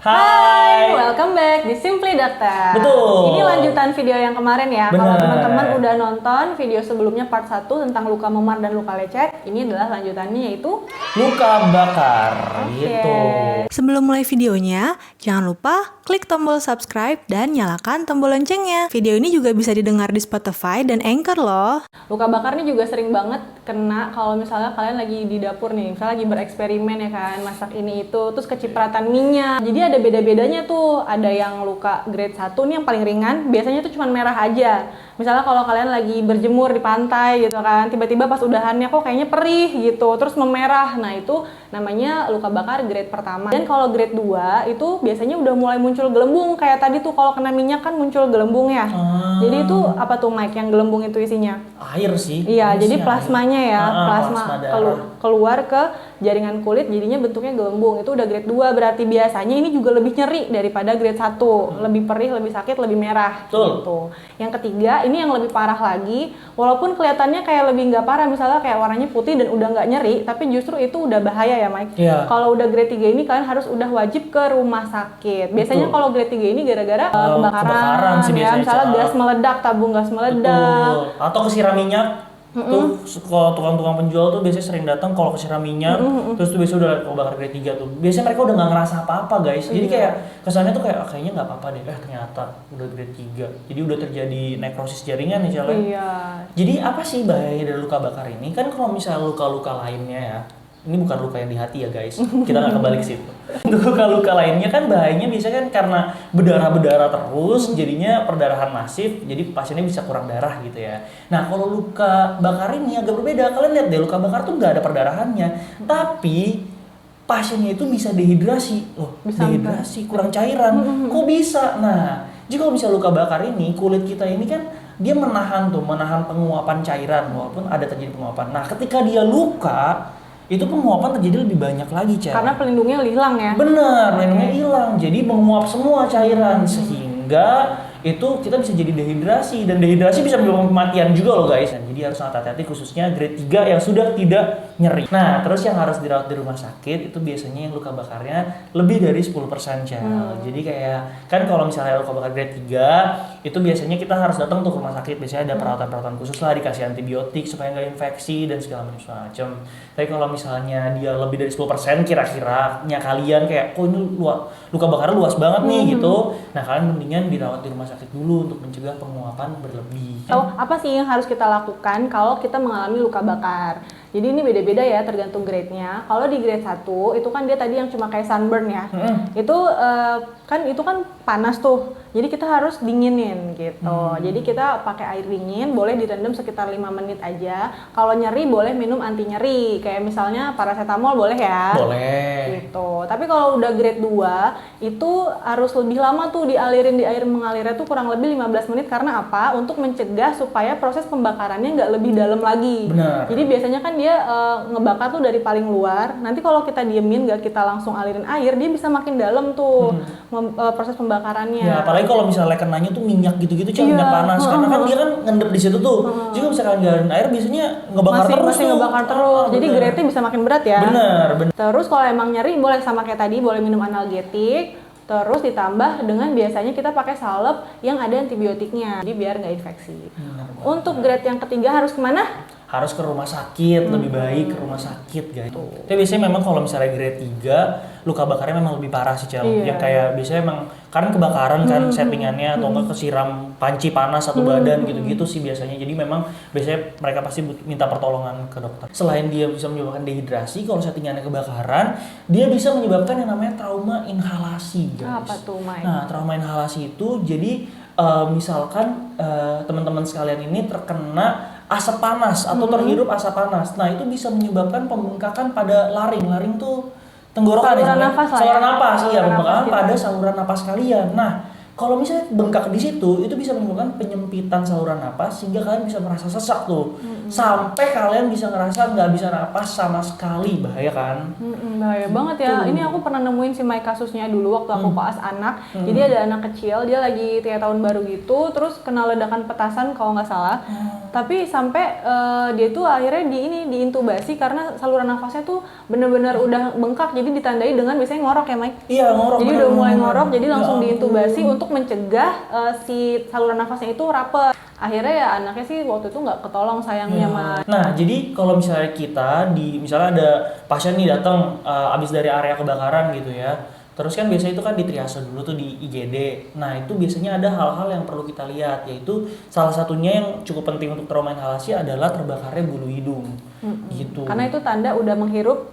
Hai. Welcome back di Simply Dokter. Betul. Ini lanjutan video yang kemarin ya. Kalau Bener. teman-teman udah nonton video sebelumnya part 1 tentang luka memar dan luka lecet, ini adalah lanjutannya yaitu Luka bakar. Oke. Gitu. Sebelum mulai videonya, jangan lupa klik tombol subscribe dan nyalakan tombol loncengnya. Video ini juga bisa didengar di Spotify dan Anchor loh. luka bakar ini juga sering banget kena kalau misalnya kalian lagi di dapur nih, misalnya lagi bereksperimen ya kan, masak ini itu, terus kecipratan minyak. Jadi ada beda-bedanya tuh, ada yang luka grade 1 nih yang paling ringan, biasanya tuh cuma merah aja. Misalnya kalau kalian lagi berjemur di pantai gitu kan, tiba-tiba pas udahannya kok kayaknya perih gitu, terus memerah. Nah itu namanya luka bakar grade pertama. Dan kalau grade 2 itu biasanya udah mulai muncul gelembung, kayak tadi tuh kalau kena minyak kan muncul gelembung ya. Jadi itu apa tuh Mike yang gelembung itu isinya? Air sih. Iya, jadi Harusnya plasmanya ya, plasma darah. keluar ke jaringan kulit, jadinya bentuknya gelembung. Itu udah grade 2, berarti biasanya ini juga lebih nyeri daripada grade 1. Lebih perih, lebih sakit, lebih merah. Betul. Gitu. Yang ketiga, ini yang lebih parah lagi, walaupun kelihatannya kayak lebih nggak parah, misalnya kayak warnanya putih dan udah nggak nyeri, tapi justru itu udah bahaya ya Mike. Iya. Kalau udah grade 3 ini kalian harus udah wajib ke rumah sakit. Biasanya Betul. kalau grade 3 ini gara-gara kebakaran sih ya, biasanya, misalnya Cak. gas meledak, tabung gas meledak. Betul. Atau kesiram minyak. Tuh kalau tukang-tukang penjual tuh biasanya sering datang kalau kesiram minyak, terus tuh biasanya udah luka bakar grade 3 tuh. Biasanya mereka udah nggak ngerasa apa-apa guys. Jadi kayak kesannya tuh kayak kayaknya nggak apa-apa deh. Ternyata udah grade 3. Jadi udah terjadi nekrosis jaringan nih Cale. Iya. Jadi apa sih bahaya dari luka bakar ini? Kan kalau misalnya luka-luka lainnya ya, ini bukan luka yang di hati ya guys, kita nggak kembali ke situ. Luka-luka lainnya kan bahayanya biasanya kan karena berdarah-berdarah terus, jadinya perdarahan masif, jadi pasiennya bisa kurang darah gitu ya. Nah kalau luka bakar ini agak berbeda, kalian lihat deh luka bakar tuh nggak ada perdarahannya, tapi pasiennya itu bisa dehidrasi, Bisa dehidrasi, kurang cairan, kok bisa? Nah, jadi kalau misalnya luka bakar ini, kulit kita ini kan dia menahan penguapan cairan, walaupun ada terjadi penguapan. Nah ketika dia luka, itu penguapan terjadi lebih banyak lagi, Cak. Karena pelindungnya hilang ya. Bener, pelindungnya hilang. Jadi menguap semua cairan sehingga itu kita bisa jadi dehidrasi, dan dehidrasi bisa menyebabkan kematian juga loh guys. Nah, jadi harus sangat hati-hati khususnya grade 3 yang sudah tidak nyeri. Nah, terus yang harus dirawat di rumah sakit itu biasanya yang luka bakarnya lebih dari 10% Cak. Jadi kayak kan kalau misalnya luka bakar grade 3 itu biasanya kita harus datang tuh ke rumah sakit, biasanya ada perawatan-perawatan khusus lah, dikasih antibiotik supaya nggak infeksi dan segala macam. Tapi kalau misalnya dia lebih dari 10% kira-kiranya kalian kayak kok ini luka bakarnya luas banget nih gitu. Nah, kalian mendingan dirawat di rumah sakit dulu untuk mencegah penguapan berlebih. So, apa sih yang harus kita lakukan kalau kita mengalami luka bakar? Jadi ini beda-beda ya tergantung grade-nya. Kalau di grade 1 itu kan dia tadi yang cuma kayak sunburn ya. Itu kan panas tuh. Jadi kita harus dinginin gitu. Jadi kita pakai air dingin, boleh direndam sekitar 5 menit aja. Kalau nyeri boleh minum anti nyeri. Kayak misalnya paracetamol boleh ya. Boleh. Gitu. Tapi kalau udah grade 2 itu harus lebih lama tuh dialirin di air mengalirnya tuh kurang lebih 15 menit. Karena apa? Untuk mencegah supaya proses pembakarannya nggak lebih dalam lagi. Benar. Jadi biasanya kan dia ngebakar tuh dari paling luar. Nanti kalau kita diemin, nggak kita langsung alirin air, dia bisa makin dalam tuh proses pembakarannya. Ya, apalagi kalau misalnya kenanya tuh minyak gitu-gitu, minyak panas. Karena kan dia kan ngendep di situ tuh. Jadi kalau misalkan nggak air biasanya ngebakar terus masih tuh. ngebakar terus. Jadi bener. grade-nya bisa makin berat ya. Bener. Terus kalau emang nyeri boleh sama kayak tadi, boleh minum analgetik. Terus ditambah dengan biasanya kita pakai salep yang ada antibiotiknya, jadi biar nggak infeksi. Untuk grade yang ketiga harus kemana? Harus ke rumah sakit, lebih baik ke rumah sakit guys. Tapi biasanya memang kalau misalnya grade 3 luka bakarnya memang lebih parah sih Cel. Iya. Yang kayak biasanya emang karena kebakaran kan settingannya, atau enggak kesiram panci panas satu badan gitu-gitu sih biasanya. Jadi memang biasanya mereka pasti minta pertolongan ke dokter. Selain dia bisa menyebabkan dehidrasi, kalau settingannya kebakaran, dia bisa menyebabkan yang namanya trauma inhalasi guys. Apa tuh, Mai? Nah, trauma inhalasi itu jadi misalkan teman-teman sekalian ini terkena asap panas atau terhirup asap panas. Nah, itu bisa menyebabkan pembengkakan pada laring. Laring tuh tenggorokan saluran ya. nafas lah ya. Saluran napas, iya, Saluran pembengkakan nafas kita. pada saluran napas kalian. Nah, Kalau misalnya bengkak di situ, itu bisa menimbulkan penyempitan saluran napas sehingga kalian bisa merasa sesak tuh. Sampai kalian bisa ngerasa nggak bisa napas sama sekali, bahaya kan? Bahaya banget ya. Tuh. Ini aku pernah nemuin si Mike kasusnya dulu waktu aku koas anak. Jadi ada anak kecil, dia lagi 3 tahun baru gitu, terus kena ledakan petasan kalau nggak salah. Tapi sampai dia tuh akhirnya diintubasi karena saluran nafasnya tuh bener-bener udah bengkak. Jadi ditandai dengan biasanya ngorok ya Mike. Iya, ngorok. Jadi bener, udah mulai bener. ngorok, jadi langsung Ya diintubasi ampun. untuk mencegah si saluran nafasnya itu rapet. Akhirnya ya anaknya sih waktu itu nggak ketolong sayangnya Mas. Nah, jadi kalau misalnya kita misalnya ada pasien nih datang abis dari area kebakaran gitu ya. Terus kan biasanya itu kan di triase dulu tuh di IGD. Nah, itu biasanya ada hal-hal yang perlu kita lihat, yaitu salah satunya yang cukup penting untuk trauma inhalasi adalah terbakarnya bulu hidung. Gitu. Karena itu tanda udah menghirup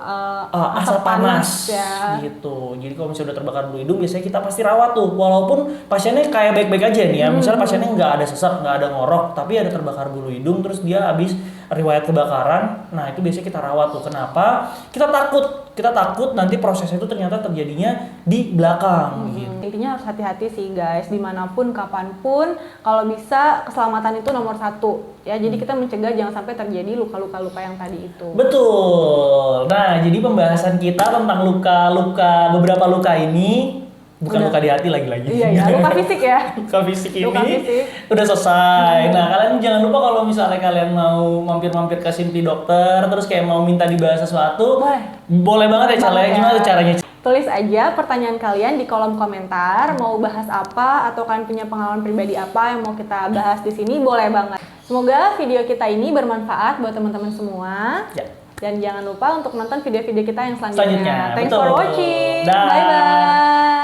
asap panas ya. gitu. Jadi kalau misalnya udah terbakar bulu hidung, biasanya kita pasti rawat tuh. Walaupun pasiennya kayak baik-baik aja nih ya. Misalnya pasiennya nggak ada sesak, nggak ada ngorok, tapi ada terbakar bulu hidung, terus dia habis riwayat kebakaran. Nah itu biasanya kita rawat tuh. Kenapa? Kita takut nanti prosesnya itu ternyata terjadinya di belakang. Gitu. Intinya harus hati-hati sih guys, dimanapun, kapanpun, kalau bisa keselamatan itu nomor 1 ya. Jadi kita mencegah jangan sampai terjadi luka-luka yang tadi itu. Betul. Nah, jadi pembahasan kita tentang beberapa luka ini, bukan luka di hati lagi-lagi. Iya, luka fisik ya. Luka fisik ini Luka fisik. udah selesai. Nah, kalian jangan lupa kalau misalnya kalian mau mampir-mampir ke Simply Dokter, terus kayak mau minta dibahas sesuatu, boleh banget ya Cale. Gimana tuh caranya? Tulis aja pertanyaan kalian di kolom komentar, mau bahas apa atau kalian punya pengalaman pribadi apa yang mau kita bahas di sini, boleh banget. Semoga video kita ini bermanfaat buat teman-teman semua. Ya. Dan jangan lupa untuk nonton video-video kita yang selanjutnya. Selanjutnya, Thanks betul. for watching. Dah. Bye bye.